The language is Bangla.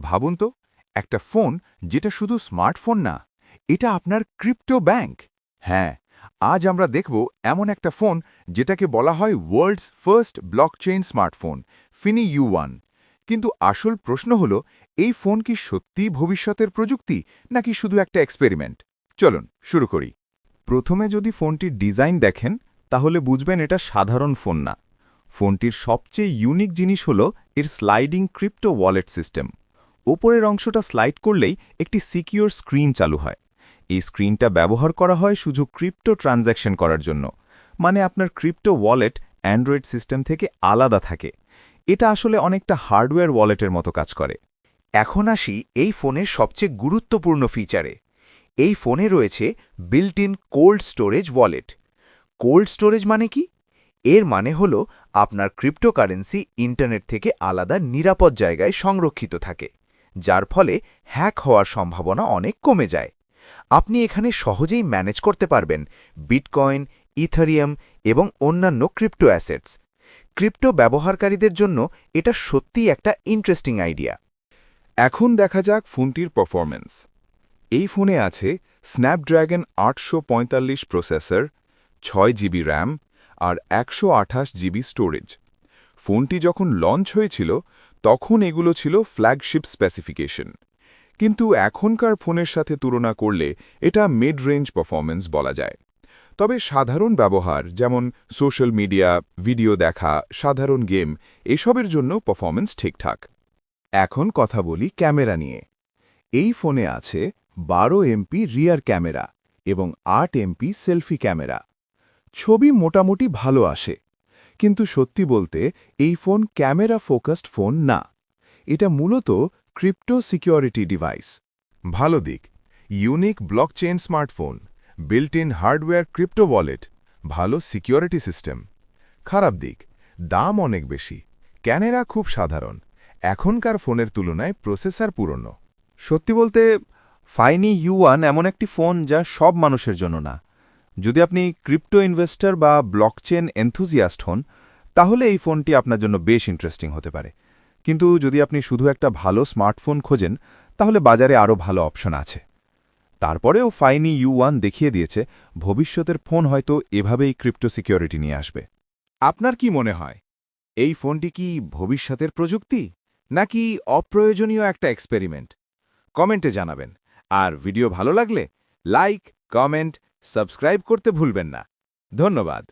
ভাবুন তো, একটা ফোন যেটা শুধু স্মার্টফোন না, এটা আপনার ক্রিপ্টো ব্যাংক। হ্যাঁ, আজ আমরা দেখব এমন একটা ফোন যেটাকে বলা হয় ওয়ার্ল্ডস ফার্স্ট ব্লকচেইন স্মার্টফোন, ফিনি ইউ1। কিন্তু আসল প্রশ্ন হলো, এই ফোন কি সত্যিই ভবিষ্যতের প্রযুক্তি নাকি শুধু একটা এক্সপেরিমেন্ট? চলুন শুরু করি। প্রথমে যদি ফোনটির ডিজাইন দেখেন, তাহলে বুঝবেন এটা সাধারণ ফোন না। ফোনটির সবচেয়ে ইউনিক জিনিস হল এর স্লাইডিং ক্রিপ্টো ওয়ালেট সিস্টেম। ওপরের অংশটা স্লাইড করলেই একটি সিকিউর স্ক্রিন চালু হয়। এই স্ক্রিনটা ব্যবহার করা হয় শুধু ক্রিপ্টো ট্রানজ্যাকশন করার জন্য, মানে আপনার ক্রিপ্টো ওয়ালেট অ্যান্ড্রয়েড সিস্টেম থেকে আলাদা থাকে। এটা আসলে অনেকটা হার্ডওয়্যার ওয়ালেটের মতো কাজ করে। এখন আসি এই ফোনের সবচেয়ে গুরুত্বপূর্ণ ফিচারে। এই ফোনে রয়েছে built in cold storage wallet. Cold storage মানে কি? এর মানে হল আপনার ক্রিপ্টোকারেন্সি ইন্টারনেট থেকে আলাদা নিরাপদ জায়গায় সংরক্ষিত থাকে, যার ফলে হ্যাক হওয়ার সম্ভাবনা অনেক কমে যায়। আপনি এখানে সহজেই ম্যানেজ করতে পারবেন বিটকয়েন, ইথারিয়াম এবং অন্যান্য ক্রিপ্টো অ্যাসেটস। ক্রিপ্টো ব্যবহারকারীদের জন্য এটা সত্যিই একটা ইন্টারেস্টিং আইডিয়া। এখন দেখা যাক ফোনটির পারফরম্যান্স। এই ফোনে আছে স্ন্যাপড্র্যাগন ৮৪৫ প্রসেসর, ৬ জিবি র্যাম আর ১২৮ জিবি স্টোরেজ। ফোনটি যখন লঞ্চ হয়েছিল তখন এগুলো ছিল ফ্ল্যাগশিপ স্পেসিফিকেশন, কিন্তু এখনকার ফোনের সাথে তুলনা করলে এটা মিড রেঞ্জ পারফরম্যান্স বলা যায়। তবে সাধারণ ব্যবহার, যেমন সোশ্যাল মিডিয়া, ভিডিও দেখা, সাধারণ গেম, এসবের জন্য পারফরম্যান্স ঠিকঠাক। এখন কথা বলি ক্যামেরা নিয়ে। এই ফোনে আছে 12 এমপি রিয়ার ক্যামেরা এবং 8 এমপি সেলফি ক্যামেরা। ছবি মোটামুটি ভালো আসে, কিন্তু সত্যি বলতে এই ফোন ক্যামেরা ফোকাসড ফোন না। এটা মূলত ক্রিপ্টো সিকিউরিটি ডিভাইস। ভালো দিক: unique blockchain smartphone, built in hardware crypto wallet, ভালো সিকিউরিটি সিস্টেম। খারাপ দিক: দাম অনেক বেশি, ক্যামেরা খুব সাধারণ, এখনকার ফোনের তুলনায় প্রসেসর পুরনো। সত্যি বলতে ফাইনি ইউ1 এমন একটি ফোন যা সব মানুষের জন্য না। যদি আপনি ক্রিপ্টো ইনভেস্টর বা ব্লকচেন এনথুজিয়াস্ট হন, তাহলে এই ফোনটি আপনার জন্য বেশ ইন্টারেস্টিং হতে পারে। কিন্তু যদি আপনি শুধু একটা ভালো স্মার্টফোন খোঁজেন, তাহলে বাজারে আরও ভালো অপশন আছে। তারপরেও ফাইনি ইউ1 দেখিয়ে দিয়েছে ভবিষ্যতের ফোন হয়তো এভাবেই ক্রিপ্টো সিকিউরিটি নিয়ে আসবে। আপনার কি মনে হয়, এই ফোনটি কি ভবিষ্যতের প্রযুক্তি নাকি অপ্রয়োজনীয় একটা এক্সপেরিমেন্ট? কমেন্টে জানাবেন। আর ভিডিও ভালো লাগলে লাইক, কমেন্ট, সাবস্ক্রাইব করতে ভুলবেন না। ধন্যবাদ।